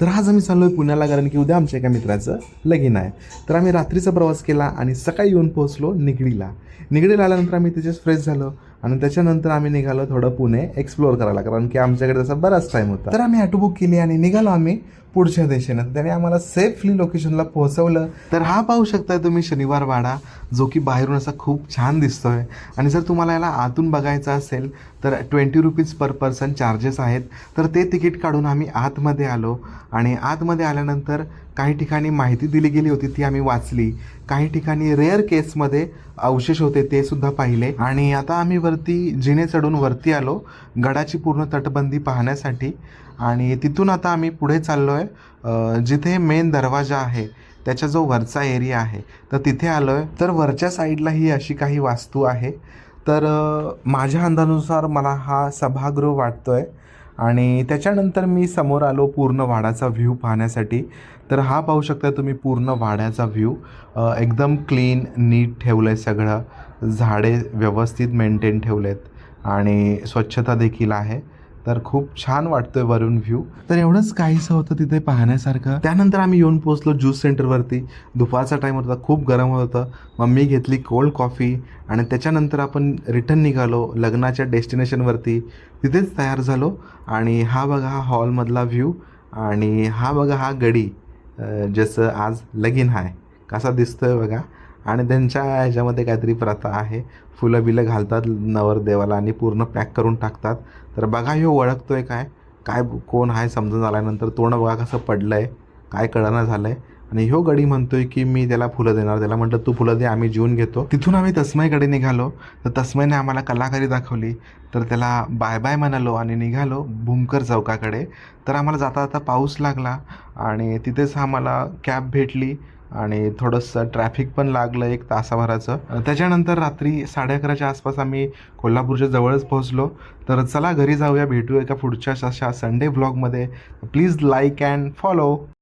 तर आज आम्ही चाललो आहे पुण्याला, कारण की उद्या आमच्या एका मित्राचं लगीन आहे. तर आम्ही रात्रीचा प्रवास केला आणि सकाळी येऊन पोहोचलो निगडीला. निगडीला आल्यानंतर आम्ही तिथेच फ्रेश झालो आणि त्याच्यानंतर आम्ही निघालो थोडं पुणे एक्सप्लोअर करायला, कारण की आमच्याकडे तसा बराच टाईम होता. तर आम्ही ऑटो बुक केली आणि निघालो आम्ही पुढच्या दिशेनं. त्याने आम्हाला सेफली लोकेशनला पोहोचवलं. तर हा पाहू शकताय तुम्ही शनिवार वाडा, जो की बाहेरून असा खूप छान दिसतोय. आणि जर तुम्हाला याला आतून बघायचं असेल तर 20 रुपीज पर पर्सन चार्जेस आहेत. तर ते तिकीट काढून आम्ही आतमध्ये आलो आणि आतमध्ये आल्यानंतर काही ठिकाणी माहिती दिली गेली होती ती आम्ही वाचली. काही ठिकाणी रेअर केसमध्ये अवशेष होते ते सुद्धा पाहिले. आणि आता आम्ही वरती जिने चढून वरती आलो गडाची पूर्ण तटबंदी पाहण्यासाठी. आणि तिथून आता आम्ही पुढे चाललो आहे, जिथे मेन दरवाजा आहे त्याचा जो वरचा एरिया आहे तर तिथे आलो आहे. तर वरच्या साईडला ही अशी काही वास्तू आहे. तर माझ्या अंदाजानुसार मला हा सभागृह वाटतो आहे. आणि त्याच्यानंतर मी समोर आलो पूर्ण वाड्याचा व्ह्यू पाहण्यासाठी. तर हा पाहू शकता तुम्ही पूर्ण वाड्याचा व्ह्यू. एकदम क्लीन नीट ठेवलं आहे सगळं. झाडे व्यवस्थित मेंटेन ठेवलेत आणि स्वच्छता देखील आहे. तर खूप छान वाटतोय वरून व्ह्यू. तर एवढंच काहीसं होतं तिथे पाहण्यासारखं. त्यानंतर आम्ही येऊन पोहोचलो ज्यूस सेंटरवरती. दुपारचा टाईम होता, खूप गरम होत होतं. मम्मी घेतली कोल्ड कॉफी आणि त्याच्यानंतर आपण रिटर्न निघालो लग्नाच्या डेस्टिनेशनवरती. तिथेच तयार झालो. आणि हा बघा हा हॉलमधला व्ह्यू आणि हा बघा हा गडी, जसं आज लगीन आहे कसा दिसतोय बघा. आणि त्यांच्या ह्याच्यामध्ये काहीतरी प्रथा आहे, फुलं बिलं घालतात नवरदेवाला आणि पूर्ण पॅक करून टाकतात. तर बघा ह्यो ओळखतोय काय काय कोण आहे समजून आल्यानंतर तोंड बघा कसं पडलं आहे, काय कळना झालं आहे. आणि ह्यो गडी म्हणतोय की मी त्याला फुलं देणार. त्याला म्हटलं तू फुलं दे, आम्ही जीवन घेतो. तिथून आम्ही तस्मयकडे निघालो. तर तस्मयने आम्हाला कलाकारी दाखवली. तर त्याला बाय बाय म्हणालो आणि निघालो भूमकर चौकाकडे. तर आम्हाला जाता जाता पाऊस लागला आणि तिथेच आम्हाला कॅब भेटली आणि थोडंसं ट्रॅफिक पण लागलं एक तासाभराचं. त्याच्यानंतर रात्री 11:30च्या आसपास आम्ही कोल्हापूरच्या जवळच पोहोचलो. तर चला घरी जाऊया, भेटूया एका पुढच्या अशा संडे व्लॉगमध्ये. Please like and follow.